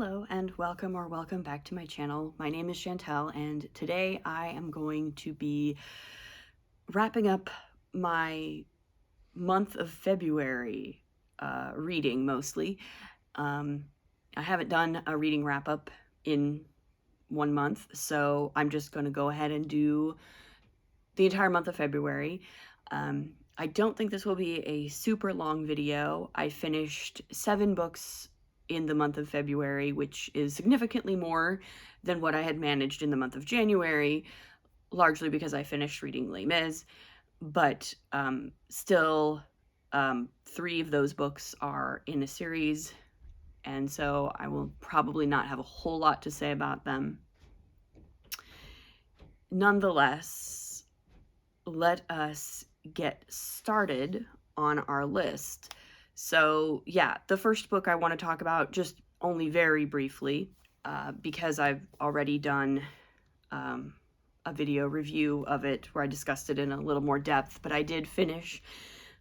Hello and welcome back to my channel. My name is Chantel and today I am going to be wrapping up my month of February reading mostly. I haven't done a reading wrap up in 1 month, so I'm just going to go ahead and do the entire month of February. I don't think this will be a super long video. I finished 7 books in the month of February, which is significantly more than what I had managed in the month of January, largely because I finished reading Les Mis, but still 3 of those books are in a series, and so I will probably not have a whole lot to say about them. Nonetheless, let us get started on our list. So yeah, the first book I want to talk about just only very briefly, because I've already done a video review of it where I discussed it in a little more depth, but I did finish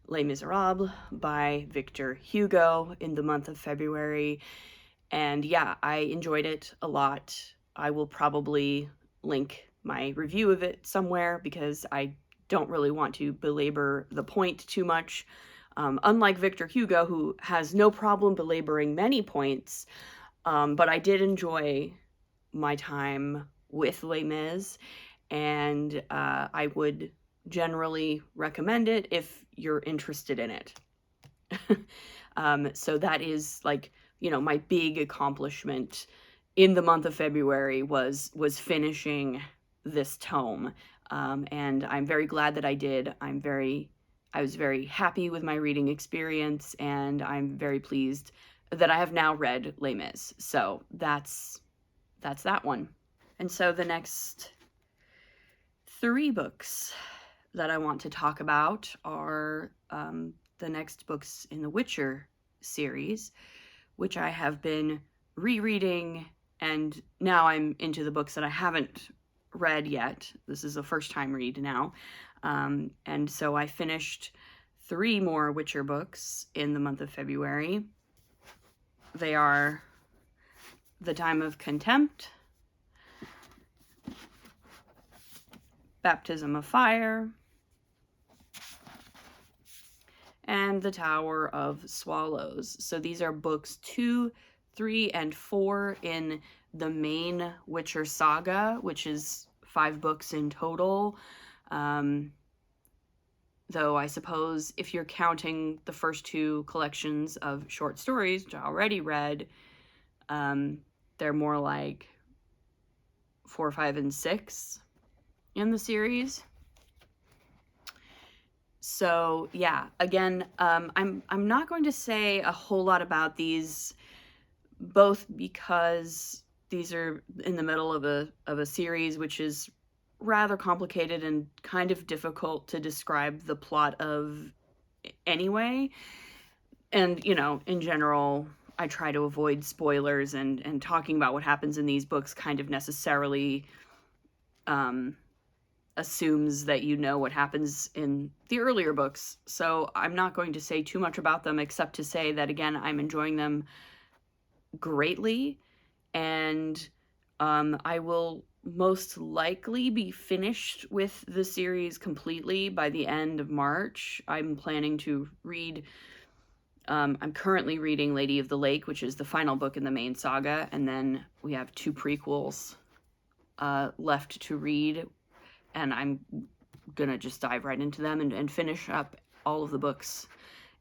Les Miserables by Victor Hugo in the month of February, and yeah, I enjoyed it a lot. I will probably link my review of it somewhere because I don't really want to belabor the point too much. Unlike Victor Hugo, who has no problem belaboring many points, but I did enjoy my time with Les Mis, and I would generally recommend it if you're interested in it. So that is, like, you know, my big accomplishment in the month of February was finishing this tome. And I'm very glad that I did. I was very happy with my reading experience, and I'm very pleased that I have now read Les Mis. So that's that one. And so the next 3 books that I want to talk about are the next books in the Witcher series, which I have been rereading, and now I'm into the books that I haven't read yet. This is a first-time read now. And so I finished 3 more Witcher books in the month of February. They are The Time of Contempt, Baptism of Fire, and The Tower of Swallows. So these are books 2, 3, and 4 in the main Witcher saga, which is 5 books in total. Though I suppose if you're counting the first 2 collections of short stories, which I already read, they're more like 4, 5, and 6 in the series. So yeah, again, I'm not going to say a whole lot about these, both because these are in the middle of a series which is rather complicated and kind of difficult to describe the plot of anyway. And, you know, in general, I try to avoid spoilers, and talking about what happens in these books kind of necessarily assumes that you know what happens in the earlier books. So I'm not going to say too much about them, except to say that, again, I'm enjoying them greatly, and I will most likely be finished with the series completely by the end of March. I'm planning to read, I'm currently reading Lady of the Lake, which is the final book in the main saga, and then we have 2 prequels left to read, and I'm gonna just dive right into them and finish up all of the books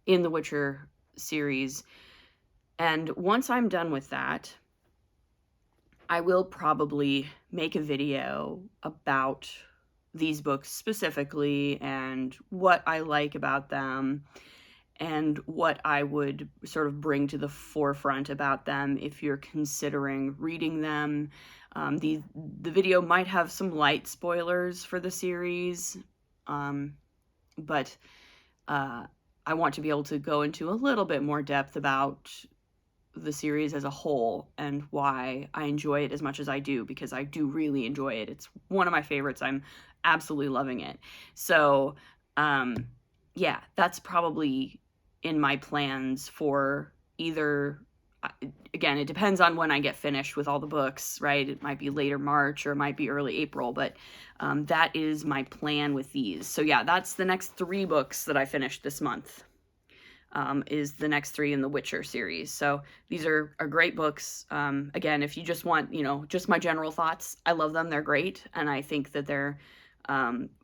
in the Witcher series. And once I'm done with that, I will probably make a video about these books specifically and what I like about them and what I would sort of bring to the forefront about them if you're considering reading them. The video might have some light spoilers for the series, but I want to be able to go into a little bit more depth about the series as a whole and why I enjoy it as much as I do, because I do really enjoy it. It's one of my favorites. I'm absolutely loving it. So yeah, that's probably in my plans for either again, it depends on when I get finished with all the books, right? It might be later March or it might be early April, but that is my plan with these. So yeah, that's the next 3 books that I finished this month, is the next 3 in the Witcher series. So these are great books. Again, if you just want, just my general thoughts, I love them. They're great. And I think that they're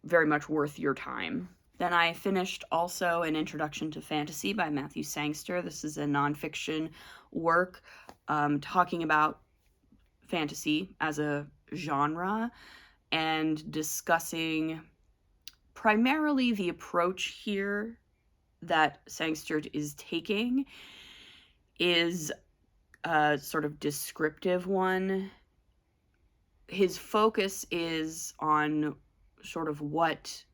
very much worth your time. Then I finished also An Introduction to Fantasy by Matthew Sangster. This is a nonfiction work talking about fantasy as a genre and discussing primarily the approach here that Sangster is taking is a sort of descriptive one. His focus is on sort of what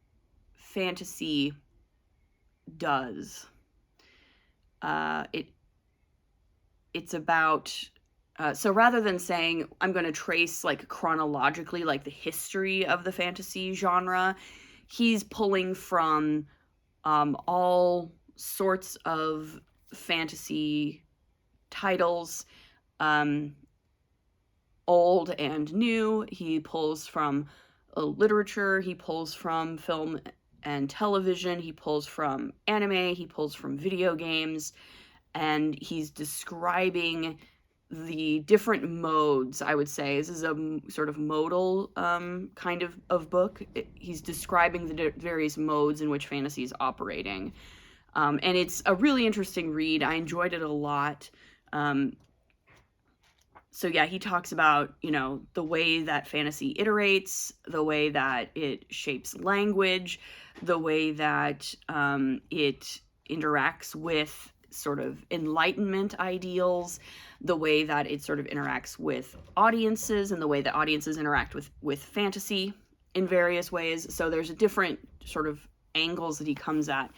fantasy does. It's about so rather than saying I'm going to trace like chronologically like the history of the fantasy genre, he's pulling from all sorts of fantasy titles, old and new. He pulls from literature, he pulls from film and television, he pulls from anime, he pulls from video games, and he's describing the different modes, I would say. This is a sort of modal kind of book. He's describing the various modes in which fantasy is operating. And it's a really interesting read. I enjoyed it a lot. So yeah, he talks about, the way that fantasy iterates, the way that it shapes language, the way that it interacts with sort of Enlightenment ideals, the way that it sort of interacts with audiences, and the way that audiences interact with fantasy in various ways. So there's a different sort of angles that he comes at.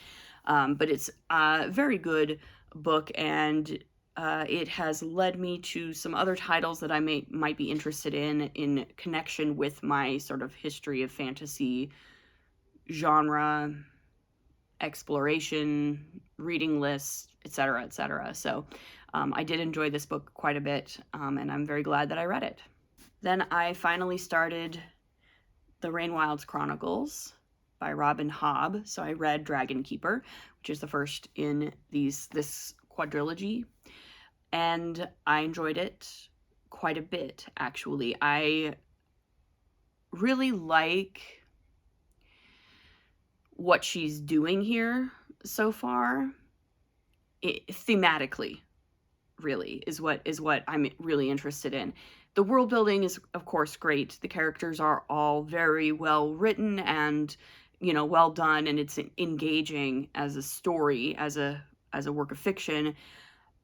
But it's a very good book, and it has led me to some other titles that I might be interested in connection with my sort of history of fantasy genre exploration, reading lists, etc., etc. So I did enjoy this book quite a bit, and I'm very glad that I read it. Then I finally started The Rainwild's Chronicles by Robin Hobb. So I read Dragon Keeper, which is the first in this quadrilogy, and I enjoyed it quite a bit, actually. I really like what she's doing here so far. Thematically, really, is what I'm really interested in. The world building is, of course, great. The characters are all very well written and, well done, and it's engaging as a story, as a work of fiction.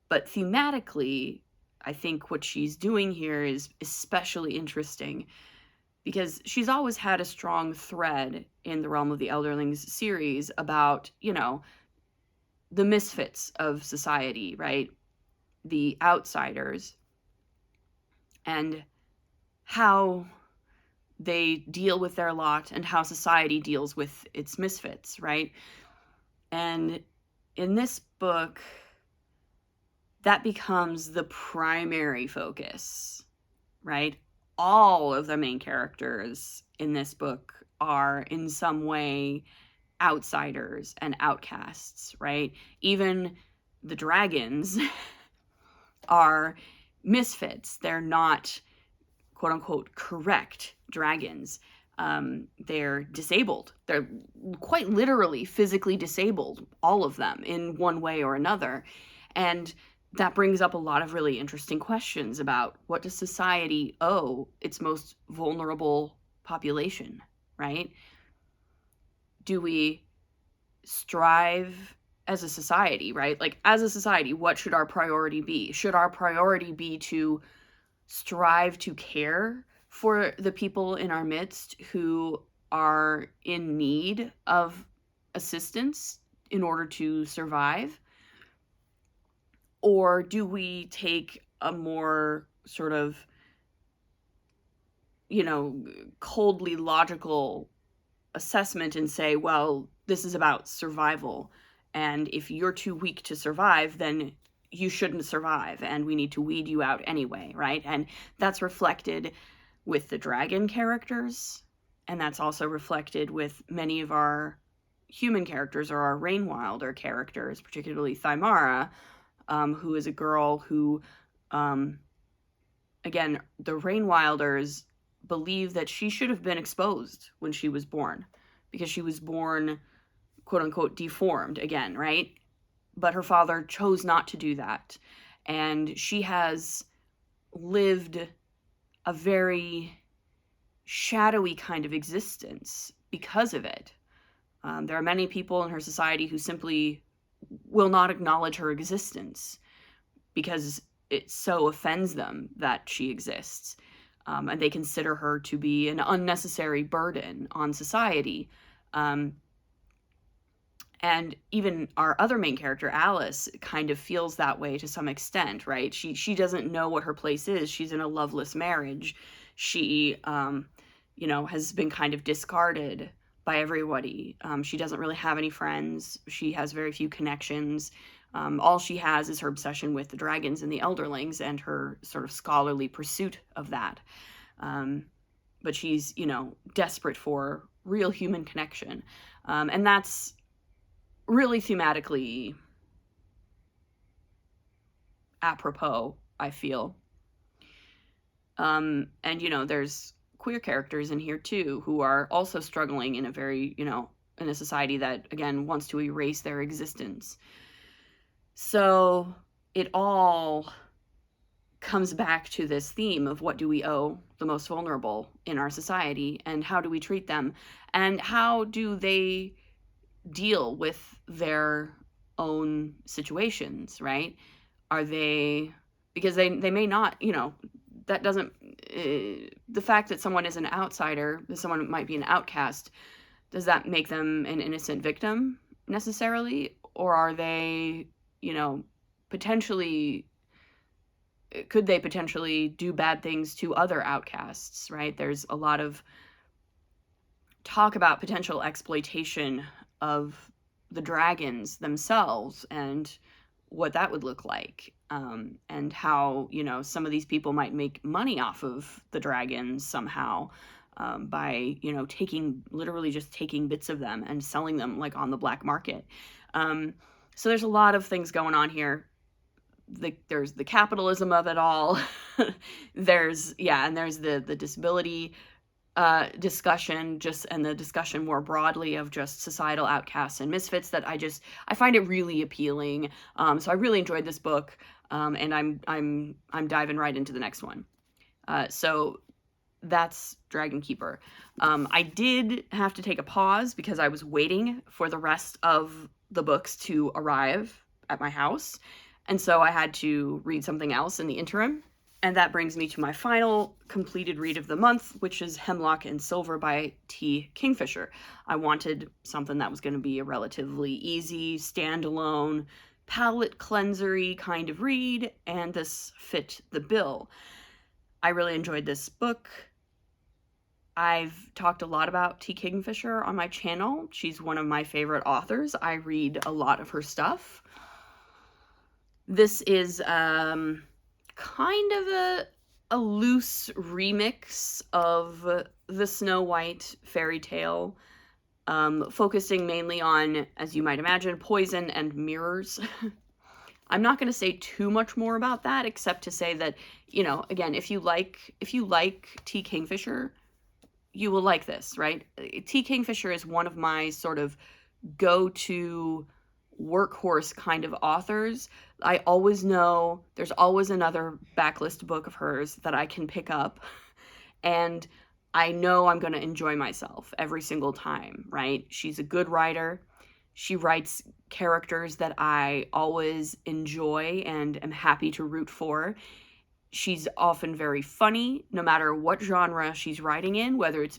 But thematically, I think what she's doing here is especially interesting, because she's always had a strong thread in the Realm of the Elderlings series about, the misfits of society, right? The outsiders, and how they deal with their lot and how society deals with its misfits, right? And in this book, that becomes the primary focus, right? All of the main characters in this book are in some way outsiders and outcasts, right? Even the dragons are misfits. They're not, quote unquote, correct dragons. They're disabled. They're quite literally physically disabled, all of them, in one way or another. And that brings up a lot of really interesting questions about what does society owe its most vulnerable population, right? Do we strive as a society, right? Like, as a society, what should our priority be? Should our priority be to strive to care for the people in our midst who are in need of assistance in order to survive? Or do we take a more sort of, coldly logical assessment and say, well, this is about survival, and if you're too weak to survive, then you shouldn't survive and we need to weed you out anyway, right? And that's reflected with the dragon characters, and that's also reflected with many of our human characters, or our Rainwilder characters, particularly Thymara, who is a girl who, again, the Rainwilders believe that she should have been exposed when she was born, because she was born, quote unquote, deformed again, right? But her father chose not to do that. And she has lived a very shadowy kind of existence because of it. There are many people in her society who simply will not acknowledge her existence because it so offends them that she exists. And they consider her to be an unnecessary burden on society. And even our other main character, Alice, kind of feels that way to some extent, right? She doesn't know what her place is. She's in a loveless marriage. She, has been kind of discarded by everybody. She doesn't really have any friends. She has very few connections. All she has is her obsession with the dragons and the elderlings and her sort of scholarly pursuit of that. But she's, desperate for real human connection. And that's really thematically apropos, I feel. And, there's queer characters in here too, who are also struggling in a very, in a society that, again, wants to erase their existence. So it all comes back to this theme of what do we owe the most vulnerable in our society, and how do we treat them, and how do they deal with their own situations, right? Are they, because they may not, that doesn't, the fact that someone is an outsider, that someone might be an outcast, does that make them an innocent victim necessarily? Or are they, potentially, could they potentially do bad things to other outcasts, right? There's a lot of talk about potential exploitation of the dragons themselves and what that would look like, and how, some of these people might make money off of the dragons somehow, by, literally just taking bits of them and selling them like on the black market. So there's a lot of things going on here. There's the capitalism of it all. There's the disability discussion, and the discussion more broadly of just societal outcasts and misfits that I find it really appealing. So I really enjoyed this book, and I'm diving right into the next one. So that's Dragon Keeper. I did have to take a pause because I was waiting for the rest of the books to arrive at my house, and so I had to read something else in the interim. And that brings me to my final completed read of the month, which is Hemlock and Silver by T. Kingfisher. I wanted something that was going to be a relatively easy, standalone, palate cleanser-y kind of read, and this fit the bill. I really enjoyed this book. I've talked a lot about T. Kingfisher on my channel. She's one of my favorite authors. I read a lot of her stuff. This is kind of a loose remix of the Snow White fairy tale, focusing mainly on, as you might imagine, poison and mirrors. I'm not going to say too much more about that, except to say that, again, if you like T. Kingfisher, you will like this, right? T. Kingfisher is one of my sort of go-to workhorse kind of authors. I always know there's always another backlist book of hers that I can pick up, and I know I'm going to enjoy myself every single time, right? She's a good writer. She writes characters that I always enjoy and am happy to root for. She's often very funny, no matter what genre she's writing in, whether it's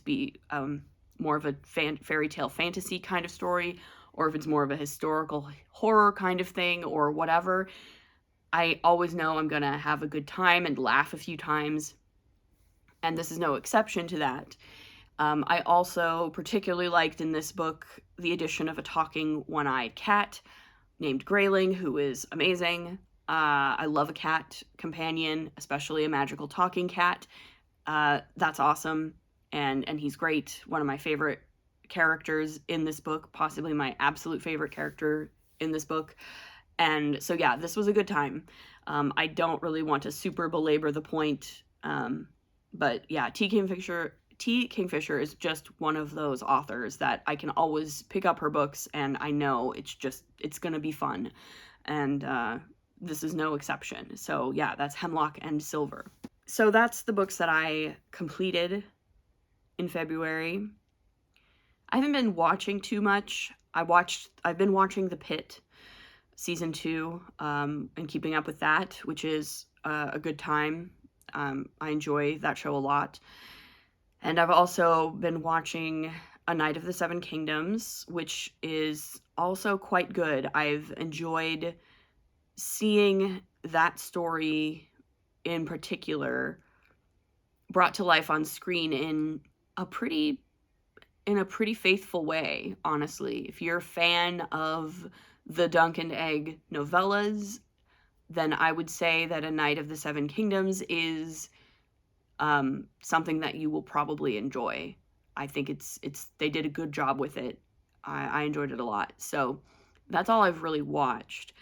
more of a fairy tale fantasy kind of story, or if it's more of a historical horror kind of thing, or whatever. I always know I'm going to have a good time and laugh a few times, and this is no exception to that. I also particularly liked in this book the addition of a talking one-eyed cat named Grayling, who is amazing. I love a cat companion, especially a magical talking cat. That's awesome, and he's great. One of my favorite characters in this book, possibly my absolute favorite character in this book. And so yeah, this was a good time. I don't really want to super belabor the point, but yeah, T. Kingfisher is just one of those authors that I can always pick up her books, and I know it's gonna be fun, and this is no exception. So yeah, that's Hemlock and Silver. So that's the books that I completed in February. I haven't been watching too much. I've been watching The Pit season 2, and keeping up with that, which is a good time. I enjoy that show a lot. And I've also been watching A Knight of the Seven Kingdoms, which is also quite good. I've enjoyed seeing that story in particular brought to life on screen in a pretty faithful way, honestly. If you're a fan of the Dunk and Egg novellas, then I would say that A Knight of the Seven Kingdoms is something that you will probably enjoy. I think they did a good job with it. I enjoyed it a lot. So that's all I've really watched.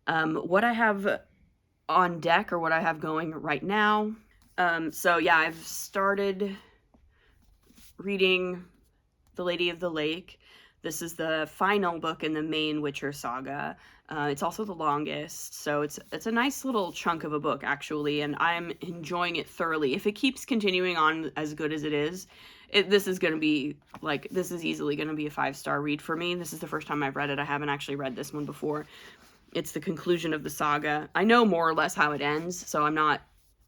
What I have on deck, or what I have going right now. So yeah, I've started reading The Lady of the Lake. This is the final book in the main Witcher saga. It's also the longest, so it's a nice little chunk of a book, actually, and I'm enjoying it thoroughly. If it keeps continuing on as good as it is, this is easily going to be a 5-star read for me. This is the first time I've read it. I haven't actually read this one before. It's the conclusion of the saga. I know more or less how it ends, so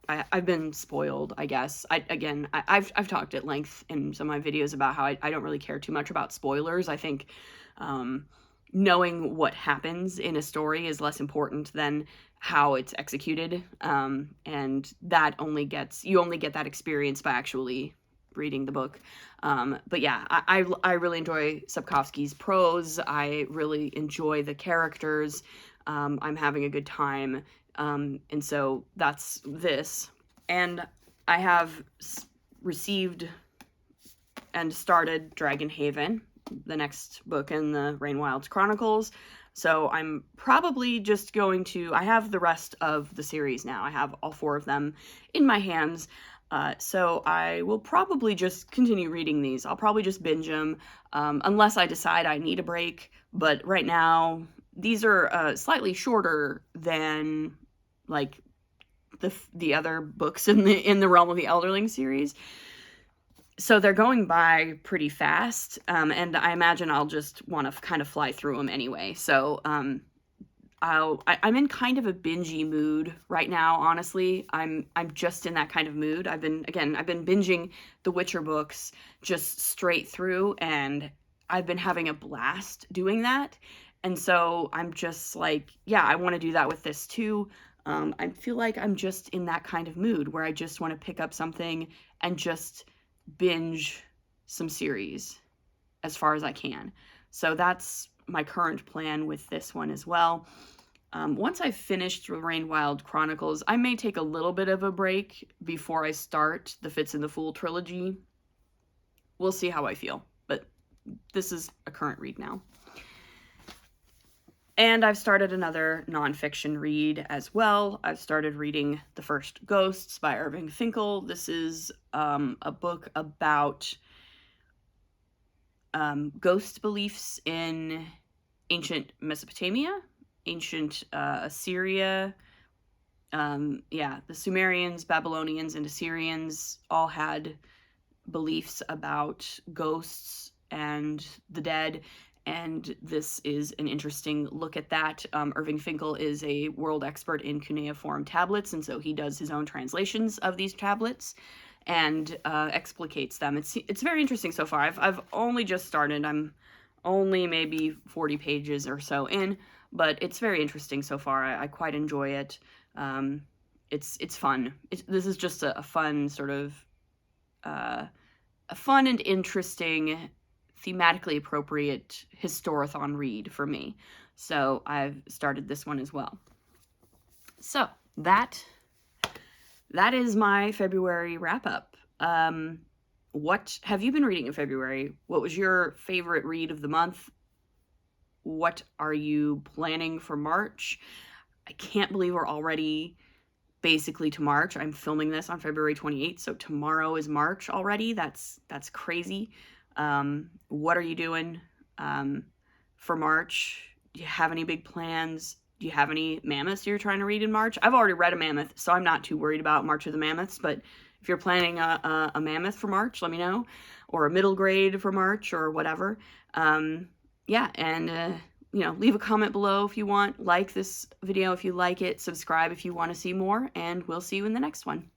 I've been spoiled, I guess. I've talked at length in some of my videos about how I don't really care too much about spoilers. I think knowing what happens in a story is less important than how it's executed, and you only get that experience by actually reading the book. But yeah, I really enjoy Sapkowski's prose. I really enjoy the characters. I'm having a good time. And so that's this. And I have received and started Dragonhaven, the next book in the Rainwilds Chronicles. So I'm probably just going to, I have the rest of the series now. I have all 4 of them in my hands. So I will probably just continue reading these. I'll probably just binge them, unless I decide I need a break. But right now, these are slightly shorter than like the other books in the Realm of the Elderling series. So they're going by pretty fast, and I imagine I'll just want to kind of fly through them anyway. So I'm in kind of a bingey mood right now, honestly. I'm just in that kind of mood. I've been binging the Witcher books just straight through, and I've been having a blast doing that. And so I'm just like, yeah, I want to do that with this too. I feel like I'm just in that kind of mood where I just want to pick up something and just binge some series as far as I can. So that's my current plan with this one as well. Once I've finished the Rainwild Chronicles, I may take a little bit of a break before I start the Fitz and the Fool trilogy. We'll see how I feel, but this is a current read now. And I've started another nonfiction read as well. I've started reading The First Ghosts by Irving Finkel. This is a book about ghost beliefs in ancient Mesopotamia, ancient Assyria. The Sumerians, Babylonians, and Assyrians all had beliefs about ghosts and the dead. And this is an interesting look at that. Irving Finkel is a world expert in cuneiform tablets, and so he does his own translations of these tablets and explicates them. It's very interesting so far. I've only just started. I'm only maybe 40 pages or so in, but it's very interesting so far. I quite enjoy it. It's fun. This is just a fun sort of a fun and interesting, thematically appropriate historathon read for me. So I've started this one as well. So that is my February wrap-up. What have you been reading in February? What was your favorite read of the month? What are you planning for March? I can't believe we're already basically to March. I'm filming this on February 28th, so tomorrow is March already. That's crazy. What are you doing for March? Do you have any big plans? Do you have any mammoths you're trying to read in March? I've already read a mammoth, so I'm not too worried about March of the Mammoths, but if you're planning a mammoth for March, let me know, or a middle grade for March, or whatever. Yeah, and leave a comment below if you want, like this video if you like it, subscribe if you want to see more, and we'll see you in the next one.